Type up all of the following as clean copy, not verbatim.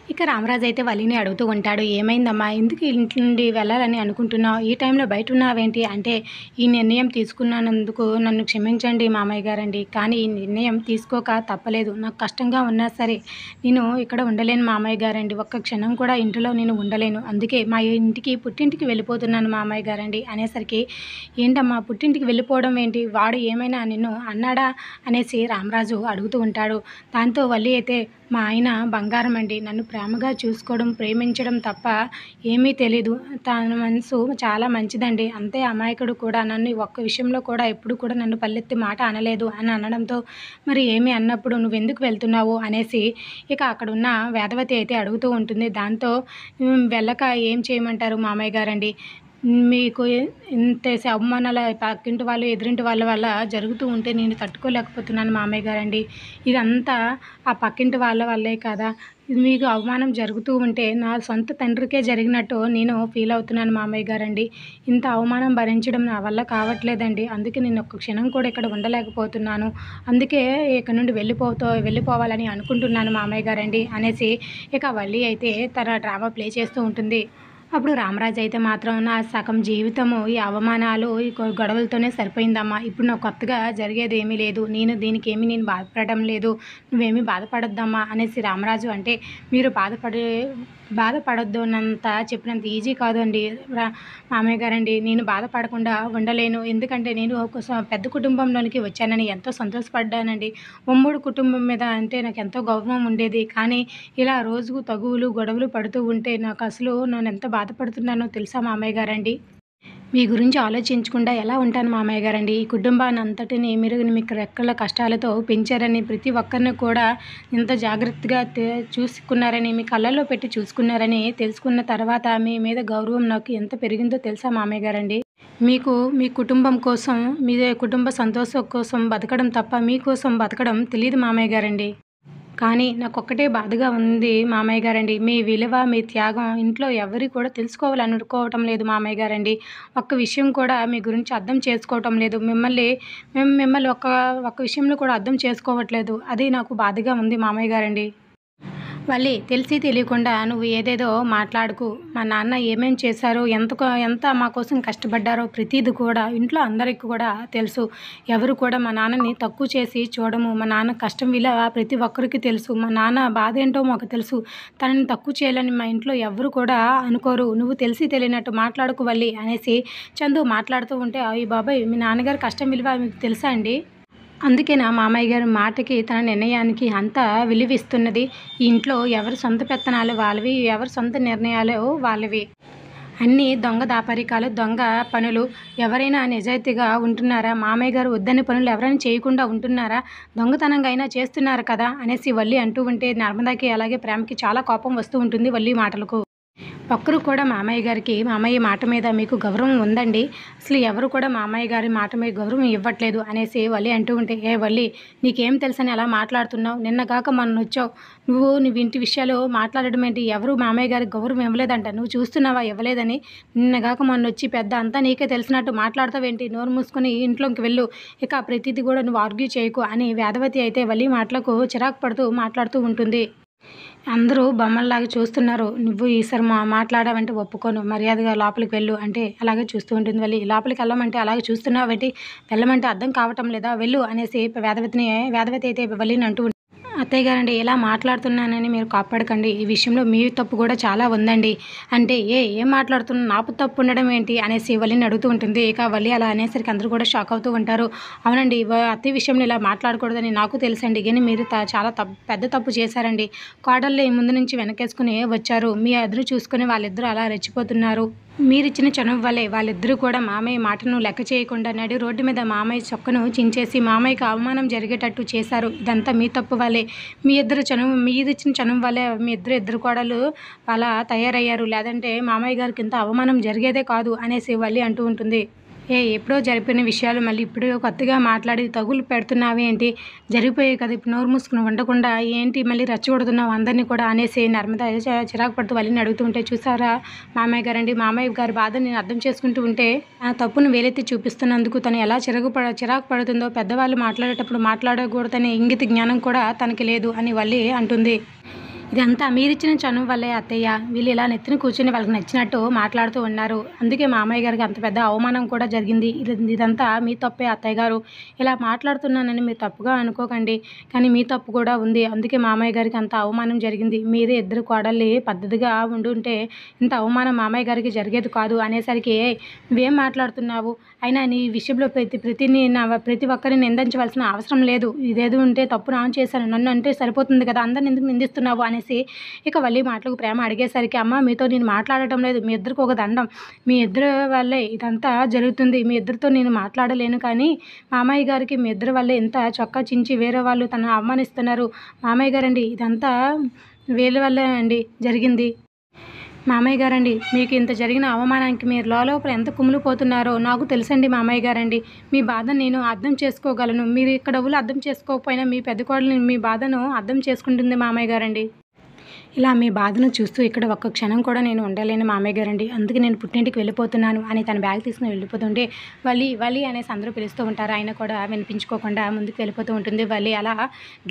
ఇక రామరాజు అయితే వల్లిని అడుగుతూ ఉంటాడు. "ఏమైందమ్మా? ఎందుకు ఇంటి నుండి వెళ్ళాలని అనుకుంటున్నావు? ఈ టైంలో బయటున్నావేంటి?" అంటే, "ఈ నిర్ణయం తీసుకున్నందుకు నన్ను క్షమించండి మామయ్య గారండి. కానీ ఈ నిర్ణయం తీసుకోక తప్పలేదు. నాకు కష్టంగా ఉన్నా సరే, నేను ఇక్కడ ఉండలేను మామయ్య గారండి. ఒక్క క్షణం కూడా ఇంటిలో నేను ఉండలేను. అందుకే మా ఇంటికి పుట్టింటికి వెళ్ళిపోతున్నాను మామయ్య గారండి" అనేసరికి, "ఏంటమ్మా పుట్టింటికి వెళ్ళిపోవడం ఏంటి? వాడు ఏమైనా నిన్ను అన్నాడా?" అనేసి రామరాజు అడుగుతూ ఉంటాడు. దాంతో వల్లి అయితే, "మా ఆయన బంగారం అండి. నన్ను ప్రేమగా చూసుకోవడం, ప్రేమించడం తప్ప ఏమీ తెలీదు. తన మనసు చాలా మంచిదండి. అంతే అమాయకుడు కూడా. నన్ను ఒక్క విషయంలో కూడా ఎప్పుడు కూడా నన్ను పల్లెత్తి మాట అనలేదు" అని అనడంతో, "మరి ఏమి అన్నప్పుడు నువ్వెందుకు వెళ్తున్నావు?" అనేసి ఇక అక్కడున్న వేదవతి అయితే అడుగుతూ ఉంటుంది. దాంతో, "వెళ్ళక ఏం చేయమంటారు మామయ్య గారండి? మీకు ఇంతేసి అవమానాలు పక్కింటి వాళ్ళు, ఎదురింటి వాళ్ళ వల్ల జరుగుతూ ఉంటే నేను తట్టుకోలేకపోతున్నాను మామయ్య గారండి. ఇదంతా ఆ పక్కింటి వాళ్ళ వల్లే కదా! మీకు అవమానం జరుగుతూ ఉంటే నా సొంత తండ్రికే జరిగినట్టు నేను ఫీల్ అవుతున్నాను మామయ్య గారండి. ఇంత అవమానం భరించడం నా వల్ల కావట్లేదండి. అందుకే నేను ఒక్క క్షణం కూడా ఇక్కడ ఉండలేకపోతున్నాను. అందుకే ఇక్కడి నుండి వెళ్ళిపోవాలని అనుకుంటున్నాను మామయ్య గారండి" అనేసి ఇక వల్లి అయితే తన డ్రామా ప్లే చేస్తూ ఉంటుంది. అప్పుడు రామరాజు అయితే మాత్రం, "నా సగం జీవితము ఈ అవమానాలు, ఈ గొడవలతోనే సరిపోయిందమ్మా. ఇప్పుడు నాకు కొత్తగా జరిగేదేమీ లేదు. నేను బాధపడడం లేదు. నువ్వేమీ బాధపడొద్దమ్మా" అనేసి రామరాజు అంటే, "మీరు బాధపడొద్దనంత చెప్పినంత ఈజీ కాదండి మామయ్య గారండి. నేను బాధపడకుండా ఉండలేను. ఎందుకంటే నేను ఒక పెద్ద కుటుంబంలోనికి వచ్చానని ఎంతో సంతోషపడ్డానండి. ఉమ్మడి కుటుంబం మీద అంటే నాకెంతో గౌరవం ఉండేది. కానీ ఇలా రోజుకు తగువులు, గొడవలు పడుతూ ఉంటే నేనెంత బాధపడుతున్నానో తెలుసా మామయ్య గారండి. మీ గురించి ఆలోచించకుండా ఎలా ఉంటాను మామయ్య గారండి. ఈ కుటుంబాన్నంతటిని మీరు మీకు రెక్కల కష్టాలతో పెంచారని, ప్రతి ఒక్కరిని కూడా ఎంతో జాగ్రత్తగా చూసుకున్నారని, మీ కళ్ళల్లో పెట్టి చూసుకున్నారని తెలుసుకున్న తర్వాత మీ మీద గౌరవం నాకు ఎంత పెరిగిందో తెలుసా మామయ్య గారండి. మీకు మీ కుటుంబం కోసం, మీ కుటుంబ సంతోషం కోసం బతకడం తప్ప మీకోసం బతకడం తెలీదు మామయ్య గారండి. కానీ నాకొక్కటే బాధగా ఉంది మామయ్య గారండి. మీ విలువ, మీ త్యాగం ఇంట్లో ఎవరు కూడా తెలుసుకోవాలనుకోవటం లేదు మామయ్య గారండి. ఒక్క విషయం కూడా మీ గురించి అర్థం చేసుకోవటం లేదు. మేము మిమ్మల్ని ఒక్క విషయంలో కూడా అర్థం చేసుకోవట్లేదు. అది నాకు బాధగా ఉంది మామయ్య గారండి. వల్లి, తెలిసి తెలియకుండా నువ్వు ఏదేదో మాట్లాడకు. మా నాన్న ఏమేం చేశారో, ఎంత మా కోసం కష్టపడ్డారో ప్రతీది కూడా ఇంట్లో అందరికీ కూడా తెలుసు. ఎవరు కూడా మా నాన్నని తక్కువ చేసి చూడము. మా నాన్న కష్టం విలువ ప్రతి ఒక్కరికి తెలుసు. మా నాన్న బాధ ఏంటో మాకు తెలుసు. తనని తక్కువ చేయాలని మా ఇంట్లో ఎవరు కూడా అనుకోరు. నువ్వు తెలిసి తెలియనట్టు మాట్లాడకు వల్లి అనేసి చందు మాట్లాడుతూ ఉంటే, "అయ్య బాబోయ్! మీ నాన్నగారి కష్టం విలువ మీకు తెలుసా అండి? అందుకేనా మామయ్య గారి మాటకి, తన నిర్ణయానికి అంత విలువిస్తున్నది? ఈ ఇంట్లో ఎవరి సొంత పెత్తనాలు వాళ్ళవి, ఎవరి సొంత నిర్ణయాలు వాళ్ళవి. అన్నీ దొంగ దాపరికాలు, దొంగ పనులు. ఎవరైనా నిజాయితీగా ఉంటున్నారా? మామయ్య గారు వద్దని పనులు ఎవరైనా చేయకుండా ఉంటున్నారా? దొంగతనంగా అయినా చేస్తున్నారు కదా" అనేసి వల్లి అంటూ ఉంటే, నర్మదాకి అలాగే ప్రేమకి చాలా కోపం వస్తూ ఉంటుంది వల్లి మాటలకు. ఒక్కరు కూడా మామయ్య మాట మీద మీకు గౌరవం ఉందండి. అసలు ఎవరు కూడా మామయ్య గారి మాట మీద గౌరవం ఇవ్వట్లేదు అనేసి వల్లి అంటూ ఉంటే, "ఏ వల్లి, నీకేం తెలుసని అలా మాట్లాడుతున్నావు? నిన్న కాక మొన్నొచ్చావు. నువ్వు ఇంటి విషయాలు మాట్లాడడం ఏంటి? ఎవరు మామయ్య గారికి గౌరవం ఇవ్వలేదంట. నువ్వు చూస్తున్నావా ఇవ్వలేదని? నిన్న కాక మొన్నొచ్చి పెద్ద అంతా నీకే తెలిసినట్టు మాట్లాడతావేంటి? నోరు మూసుకొని ఇంట్లోకి వెళ్ళు. ఇక ప్రతిదీ కూడా నువ్వు ఆర్గ్యూ చేయకు" అని వేదవతి అయితే వల్లి మాటలకు చిరాకు పడుతూ మాట్లాడుతూ ఉంటుంది. అందరూ బొమ్మల్లాగా చూస్తున్నారు. "నువ్వు ఈసారి మాట్లాడావంటే ఒప్పుకోను. మర్యాదగా లోపలికి వెళ్ళు" అంటే అలాగే చూస్తూ ఉంటుంది వల్లి. "లోపలికెళ్ళమంటే అలాగే చూస్తున్నావేంటి? వెళ్ళమంటే అర్థం కావటం లేదా? వెళ్ళు" అనేసి వేదవతి అయితే వల్లిని అంటూ ఉంటుంది. "అత్తయ్య గారండి, ఇలా మాట్లాడుతున్నానని మీరు కోప్పడకండి. ఈ విషయంలో మీ తప్పు కూడా చాలా ఉందండి" అంటే, ఏం మాట్లాడుతున్నావు? నా తప్పు ఉండడం ఏంటి అనేసి వల్లిని అడుగుతూ ఉంటుంది. ఇక వల్లి అలా అనేసరికి అందరూ కూడా షాక్ అవుతూ ఉంటారు. "అవునండి, అత్తయ్య విషయంలో ఇలా మాట్లాడకూడదని నాకు తెలుసండి. కానీ మీరు చాలా పెద్ద తప్పు చేశారండి. కోడల్ని ముందు నుంచి వెనకేసుకుని వచ్చారు. మీ ఎదురు చూసుకుని వాళ్ళిద్దరూ అలా రెచ్చిపోతున్నారు. మీరిచ్చిన చనువు వల్లే వాళ్ళిద్దరూ కూడా మామయ్య మాటను లెక్క చేయకుండా నడి రోడ్డు మీద మామయ్య చొక్కను చించేసి మామయ్యకు అవమానం జరిగేటట్టు చేశారు. ఇదంతా మీ తప్పు వల్లే. మీరిచ్చిన చనువు వల్లే మీ ఇద్దరు కోడలు అలా తయారయ్యారు. లేదంటే మామయ్య గారికి ఇంత అవమానం జరిగేదే కాదు" అనేసి వల్లి అంటూ ఉంటుంది. ఎప్పుడో జరిపిన విషయాలు మళ్ళీ ఇప్పుడు కొత్తగా మాట్లాడి తగులు పెడుతున్నావు ఏంటి? జరిగిపోయాయి కదా, ఇప్పుడు నోరు మూసుకుని ఉండకుండా ఏంటి మళ్ళీ రెచ్చగొడుతున్నావు అందరినీ కూడా అనేసి నర్మద చిరాకు పడుతూ వల్లిని అడుగుతూ ఉంటే, "చూసారా మామయ్య గారండి, మామయ్య గారి బాధ నేను అర్థం చేసుకుంటూ ఉంటే ఆ తప్పును వేలెత్తి చూపిస్తున్నందుకు తను ఎలా చిరాకు పడుతుందో, పెద్దవాళ్ళు మాట్లాడేటప్పుడు మాట్లాడకూడదనే ఇంగిత జ్ఞానం కూడా తనకి లేదు" అని వల్లి అంటుంది. ఇదంతా మీరిచ్చిన చనువు వల్లే అత్తయ్య. వీళ్ళు ఇలా నెత్తిన కూర్చొని వాళ్ళకి నచ్చినట్టు మాట్లాడుతూ ఉన్నారు. అందుకే మామయ్య గారికి అంత పెద్ద అవమానం కూడా జరిగింది. ఇదంతా మీ తప్పే అత్తయ్య గారు. ఇలా మాట్లాడుతున్నానని మీరు తప్పుగా అనుకోకండి. కానీ మీ తప్పు కూడా ఉంది. అందుకే మామయ్య గారికి అంత అవమానం జరిగింది. మీరే ఇద్దరు కోడళ్ళి పద్ధతిగా ఉండుంటే ఇంత అవమానం మామయ్య గారికి జరిగేది కాదు అనేసరికి, నువ్వేం మాట్లాడుతున్నావు? అయినా నీ విషయంలో ప్రతి ఒక్కరిని నిందించవలసిన అవసరం లేదు. ఇదేదో ఉంటే తప్పు నేను చేశాను. నన్ను అంటే సరిపోతుంది కదా! అందరిని ఎందుకు నిందిస్తున్నావు అనేసి ఇక వల్లి మాటలకు ప్రేమ అడిగేసరికి, అమ్మ మీతో నేను మాట్లాడటం లేదు. మీ ఇద్దరికి ఒక దండం. మీ ఇద్దరి వల్లే ఇదంతా జరుగుతుంది. మీ ఇద్దరితో నేను మాట్లాడలేను. కానీ మామయ్య గారికి మీ ఇద్దరి వల్లే ఇంత చొక్కా చించి వేరే వాళ్ళు తనను అవమానిస్తున్నారు. మామయ్య గారండి ఇదంతా వీళ్ళ వల్లే అండి జరిగింది. మామయ్య గారండి మీకు ఇంత జరిగిన అవమానానికి మీరు లోపల ఎంత కుమిలిపోతున్నారో నాకు తెలుసండి మామయ్య గారండి. మీ బాధను నేను అర్థం చేసుకోగలను. మీరు ఇక్కడ అర్థం చేసుకోకపోయినా మీ పెద్ద కోడలు మీ బాధను అర్థం చేసుకుంటుంది మామయ్య గారండి. ఇలా మీ బాధను చూస్తూ ఇక్కడ ఒక్క క్షణం కూడా నేను ఉండలేను మామయ్య గారండి. అందుకే నేను పుట్టింటికి వెళ్ళిపోతున్నాను అని తన బ్యాగ్ తీసుకుని వెళ్ళిపోతుంటే వలి అనేసి అందరూ పిలుస్తూ ఉంటారు. ఆయన కూడా వినిపించుకోకుండా ముందుకు వెళ్ళిపోతూ ఉంటుంది. వలి అలా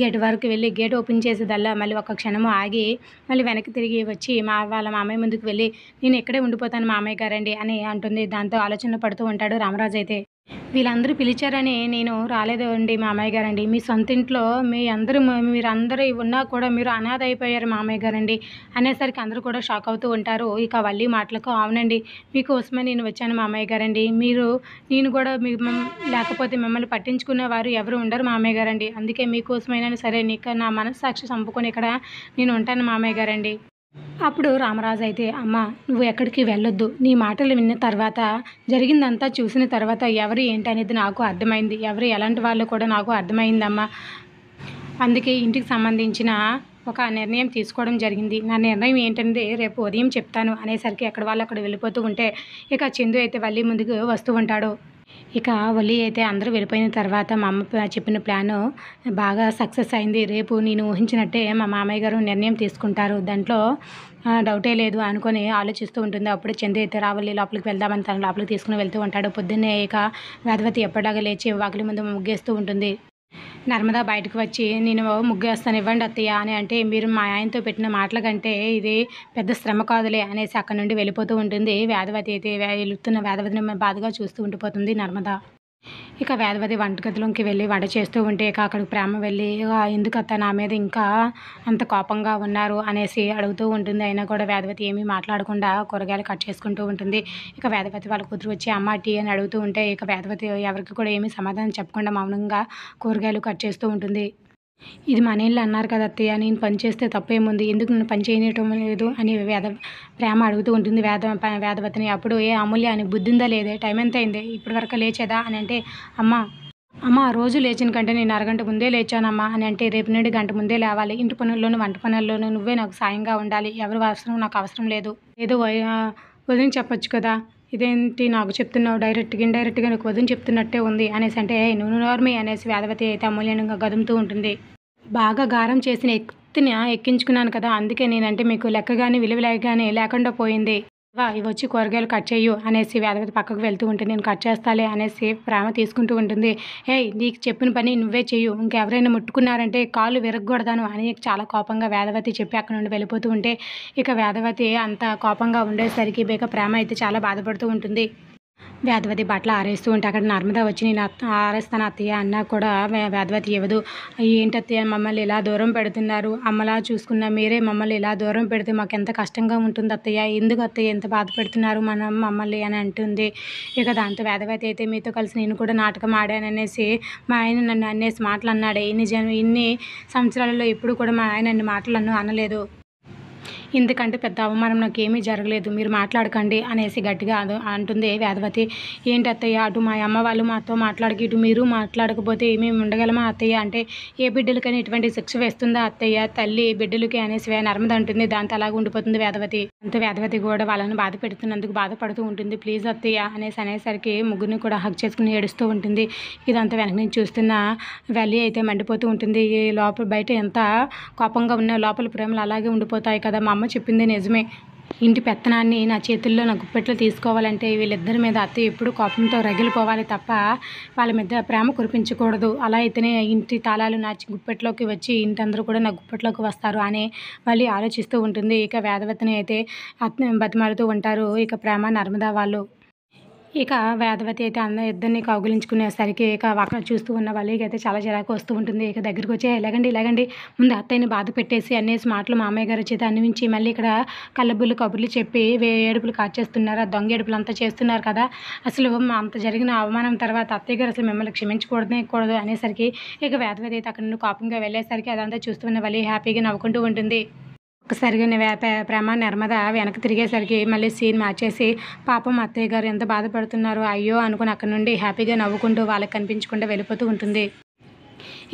గేట్ వరకు వెళ్ళి గేట్ ఓపెన్ చేసేదల్లా మళ్ళీ ఒక్క క్షణము ఆగి మళ్ళీ వెనక్కి తిరిగి వచ్చి వాళ్ళ మామయ్య ముందుకు వెళ్ళి, నేను ఇక్కడే ఉండిపోతాను మామయ్య గారండి అని అంటుంది. దాంతో ఆలోచన పడుతూ ఉంటాడు రామరాజు అయితే. వీళ్ళందరూ పిలిచారని నేను రాలేదు అండి మామయ్య గారండి. మీ సొంత ఇంట్లో మీరందరూ ఉన్నా కూడా మీరు అనాథ అయిపోయారు మామయ్య గారండి అనేసరికి అందరూ కూడా షాక్ అవుతూ ఉంటారు. ఇక వల్లి మాటలకు, అవునండి మీకోసమే నేను వచ్చాను మామయ్య గారండి. నేను కూడా లేకపోతే మిమ్మల్ని పట్టించుకునేవారు ఎవరు ఉండరు మామయ్య గారండి. అందుకే మీకోసమైనా సరే నా మనస్సాక్షి చంపుకొని ఇక్కడ నేను ఉంటాను మామయ్య గారండి. అప్పుడు రామరాజు అయితే, అమ్మ నువ్వు ఎక్కడికి వెళ్ళొద్దు. నీ మాటలు విన్న తర్వాత జరిగిందంతా చూసిన తర్వాత ఎవరు ఏంటి అనేది నాకు అర్థమైంది. ఎవరు ఎలాంటి వాళ్ళు కూడా నాకు అర్థమైందమ్మా. అందుకే ఇంటికి సంబంధించిన ఒక నిర్ణయం తీసుకోవడం జరిగింది. నా నిర్ణయం ఏంటనేది రేపు ఉదయం చెప్తాను అనేసరికి అక్కడ వాళ్ళు అక్కడ వెళ్ళిపోతూ ఉంటే ఇక చందు అయితే వల్లి ముందుకు వస్తూ ఉంటాడు. ఇక వల్లి అయితే అందరూ వెళ్ళిపోయిన తర్వాత మా అమ్మ చెప్పిన ప్లాను బాగా సక్సెస్ అయింది. రేపు నేను ఊహించినట్టే మా మామయ్య గారు నిర్ణయం తీసుకుంటారు. దాంట్లో డౌటే లేదు అనుకొని ఆలోచిస్తూ ఉంటుంది. అప్పుడే చందు అయితే రావల్లి లోపలికి వెళ్దామని తన లోపలికి తీసుకుని వెళ్తూ ఉంటాడు. పొద్దున్నే ఇక వేదవతి ఎప్పటిలాగా లేచి వాకిలి ముందు ముగ్గేస్తూ ఉంటుంది. నర్మద బయటకు వచ్చి, నేను ముగ్గేస్తాను ఇవ్వండి అత్తయ్య అని అంటే, మీరు మా ఆయనతో పెట్టిన మాటల కంటే ఇది పెద్ద శ్రమ కాదులే అనేసి అక్కడ నుండి వెళ్ళిపోతూ ఉంటుంది. వేదవతి అయితే వెళుతున్న వేదవతిని బాధగా చూస్తూ ఉండిపోతుంది నర్మద. ఇక వేదవతి వంటగదిలోకి వెళ్ళి వంట చేస్తూ ఉంటే ఇక అక్కడికి ప్రేమ వెళ్ళి, ఎందుకు అత్త నా మీద ఇంకా అంత కోపంగా ఉన్నారు అనేసి అడుగుతూ ఉంటుంది. అయినా కూడా వేదవతి ఏమీ మాట్లాడకుండా కూరగాయలు కట్ చేసుకుంటూ ఉంటుంది. ఇక వేదవతి వాళ్ళ కూతురు వచ్చి అమ్మ టీ అని అడుగుతూ ఉంటే ఇక వేదవతి ఎవరికి కూడా ఏమీ సమాధానం చెప్పకుండా మౌనంగా కూరగాయలు కట్ చేస్తూ ఉంటుంది. ఇది మన ఇల్లు అన్నారు కదా అత్తయ్య, నేను పని చేస్తే తప్పేముంది, ఎందుకు నన్ను పని చేయటం లేదు అని ప్రేమ అడుగుతూ ఉంటుంది వేదవతిని. అప్పుడు అమూల్య అని బుద్ధి ఉందా లేదే, టైం ఎంత అయింది, ఇప్పటి వరకు లేచేదా అని అంటే, అమ్మ రోజు లేచిన కంటే నేను అరగంట ముందే లేచానమ్మా అని అంటే, రేపు నుండి గంట ముందే లేవాలి, ఇంటి పనుల్లోనూ వంట పనుల్లోనూ నువ్వే నాకు సాయంగా ఉండాలి, ఎవరి అవసరం నాకు అవసరం లేదు, ఏదో వదిన చెప్పొచ్చు కదా, ఇదేంటి నాకు చెప్తున్నావు, ఇండైరెక్ట్గా నీకు వదిన చెప్తున్నట్టే ఉంది అనేసి అంటే, నువ్వు నార్మీ అనేసి వేదవతి అయితే అమూల్యంగా గదుముతూ ఉంటుంది. బాగా గారం చేసిన ఎక్కించుకున్నాను కదా, అందుకే నేనంటే మీకు లెక్క కానీ విలువ కానీ లేకుండా పోయింది. ఇవి వచ్చి కూరగాయలు కట్ చేయు అనేసి వేదవతి పక్కకు వెళ్తూ ఉంటే, నేను కట్ చేస్తాలే అనేసి ప్రేమ తీసుకుంటూ ఉంటుంది. నీకు చెప్పిన పని నువ్వే చెయ్యు, ఇంకెవరైనా ముట్టుకున్నారంటే కాళ్ళు విరగొడతాను అని చాలా కోపంగా వేదవతి చెప్పి అక్కడ నుండి వెళ్ళిపోతూ ఉంటే ఇక వేదవతి అంత కోపంగా ఉండేసరికి ప్రేమ అయితే చాలా బాధపడుతూ ఉంటుంది. వేదవతి బట్టలు ఆరేస్తూ ఉంటే అక్కడ నర్మద వచ్చి, నేను ఆరేస్తాను అత్తయ్య అన్నా కూడా వేదవతి ఇవ్వదు. ఏంటి అత్తయ్య మమ్మల్ని ఇలా దూరం పెడుతున్నారు, అమ్మలా చూసుకున్న మీరే మమ్మల్ని ఇలా దూరం పెడితే మాకు ఎంత కష్టంగా ఉంటుంది అత్తయ్య, ఎందుకు అత్తయ్య ఎంత బాధ పెడుతున్నారు మమ్మల్ని అని అంటుంది. ఇక దాంతో వేదవతి అయితే, మీతో కలిసి నేను కూడా నాటకం ఆడాననేసి మా ఆయన నన్ను అనేసి మాటలు అన్నాడే, ఇన్ని సంవత్సరాలలో ఎప్పుడు కూడా మా ఆయన అన్ని మాటలు అనలేదు, ఇందుకంటే పెద్ద అవమానం నాకు ఏమీ జరగలేదు, మీరు మాట్లాడకండి అనేసి గట్టిగా అంటుంది వేదవతి. ఏంటి అత్తయ్య, అటు మా అమ్మ వాళ్ళు మాతో మాట్లాడక ఇటు మీరు మాట్లాడకపోతే మేము ఉండగలమా అత్తయ్య అంటే, ఏ బిడ్డలకైనా ఇటువంటి శిక్ష వేస్తుందా అత్తయ్య, తల్లి బిడ్డలకి అనేసి నర్మద అంటుంది. దాంతో అలాగే ఉండిపోతుంది వేదవతి. అంత వేదవతి కూడా వాళ్ళని బాధ పెడుతున్నందుకు బాధపడుతూ ఉంటుంది. ప్లీజ్ అత్తయ్య అనేసరికి ముగ్గురిని కూడా హక్ చేసుకుని ఏడుస్తూ ఉంటుంది. ఇదంతా వెనక నుంచి చూస్తున్న వల్లి అయితే మండిపోతూ ఉంటుంది. లోపల బయట ఎంత కోపంగా ఉన్నా లోపల ప్రేమలు అలాగే ఉండిపోతాయి కదా, మా అమ్మ చెప్పింది నిజమే, ఇంటి పెత్తనాన్ని నా చేతుల్లో నా గుప్పెట్లో తీసుకోవాలంటే వీళ్ళిద్దరి మీద అత్తయ్య ఎప్పుడు కోపంతో రగిలిపోవాలి తప్ప వాళ్ళ మీద ప్రేమ కురిపించకూడదు. అలా అయితేనే ఇంటి తాళాలు నా గుప్పెట్లోకి వచ్చి ఇంటి అందరూ కూడా నా గుప్పెట్లోకి వస్తారు అని మళ్ళీ ఆలోచిస్తూ ఉంటుంది. ఇక వేదవతిని అయితే బతిమాలుతూ ఉంటారు ఇక ప్రేమ నర్మదా వాళ్ళు. ఇక వేదవతి అయితే ఇద్దరిని కౌగిలించుకునేసరికి ఇక అక్కడ చూస్తూ ఉన్న వాళ్ళకి అయితే చాలా చిరాకు వస్తూ ఉంటుంది. ఇక దగ్గరికి వచ్చి లేగండి ముందు అత్తయ్యని బాధ పెట్టేసి అనేసి మాటలు మామయ్య గారి చేత అనిపించి మళ్ళీ ఇక్కడ కళ్ళబుల్లి కబుర్లు చెప్పి ఏడుపులు కాచేస్తున్నారు. ఆ దొంగ ఏడుపులు అంతా చేస్తున్నారు కదా, అసలు అంత జరిగిన అవమానం తర్వాత అత్తయ్య గారు అసలు మిమ్మల్ని క్షమించకూడదు అనేసరికి ఇక వేదవతి అయితే అక్కడ నుండి కోపంగా వెళ్ళేసరికి అదంతా చూస్తున్న వాళ్ళు హ్యాపీగా నవ్వుకుంటూ ఉంటుంది. ఒక్కసారిగా ప్రేమ నర్మద వెనక్కి తిరిగేసరికి మళ్ళీ సీన్ మార్చేసి పాపం అత్తయ్య గారు ఎంత బాధపడుతున్నారో అయ్యో అనుకుని అక్కడ నుండి హ్యాపీగా నవ్వుకుంటూ వాళ్ళకి కనిపించకుండా వెళ్ళిపోతూ ఉంటుంది.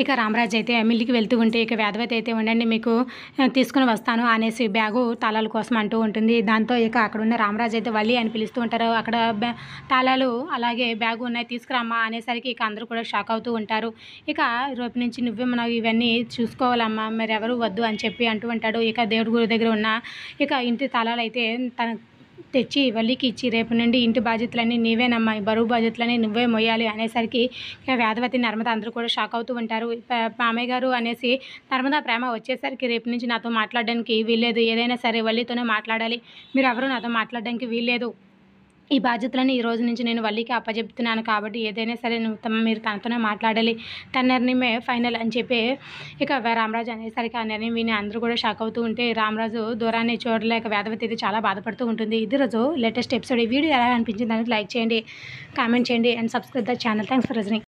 ఇక రామరాజు అయితే మిల్లికి వెళ్తూ ఉంటే ఇక వేదవతి అయితే ఉండండి మీకు తీసుకుని వస్తాను అనేసి బ్యాగు తాళాల కోసం అంటూ ఉంటుంది. దాంతో ఇక అక్కడ ఉన్న రామరాజు అయితే వల్లి అని పిలుస్తూ ఉంటారు. అక్కడ తాళాలు అలాగే బ్యాగు ఉన్నాయి తీసుకురామ్మా అనేసరికి ఇక అందరూ కూడా షాక్ అవుతూ ఉంటారు. ఇక రేపు నుంచి నువ్వే మనకు ఇవన్నీ చూసుకోవాలమ్మా మరి ఎవరు వద్దు అని చెప్పి అంటూ ఉంటాడు. ఇక దేవుడి గుడి దగ్గర ఉన్న ఇక ఇంటి తాళాలు అయితే తన తెచ్చి వల్లికి ఇచ్చి రేపు నుండి ఇంటి బాధ్యతలన్నీ నీవేనమ్మా, బరువు బాధ్యతలన్నీ నువ్వే మొయ్యాలి అనేసరికి ఇక వేదవతి నర్మద అందరూ కూడా షాక్ అవుతూ ఉంటారు. మామయ్య గారు అనేసి నర్మదా ప్రేమ వచ్చేసరికి రేపు నుంచి నాతో మాట్లాడడానికి వీల్లేదు, ఏదైనా సరే వల్లితోనే మాట్లాడాలి, మీరు ఎవరు నాతో మాట్లాడడానికి వీల్లేదు, ఈ బాధ్యతలను ఈ రోజు నుంచి నేను వల్లికి అప్పచెప్తున్నాను కాబట్టి ఏదైనా సరే మీరు తనతోనే మాట్లాడాలి, తన నిర్ణయమే ఫైనల్ అని చెప్పి ఇక రామరాజు అనేసరికి ఆ నిర్ణయం విని అందరూ కూడా షాక్ అవుతూ ఉంటే రామరాజు దూరాన్ని చూడలేక వేదవతి అయితే చాలా బాధపడుతూ ఉంటుంది. ఇది రోజు లేటెస్ట్ ఎపిసోడ్. ఈ వీడియో ఎలా అనిపించింది అనేది లైక్ చేయండి, కామెంట్ చేయండి and subscribe the channel. Thanks for watching.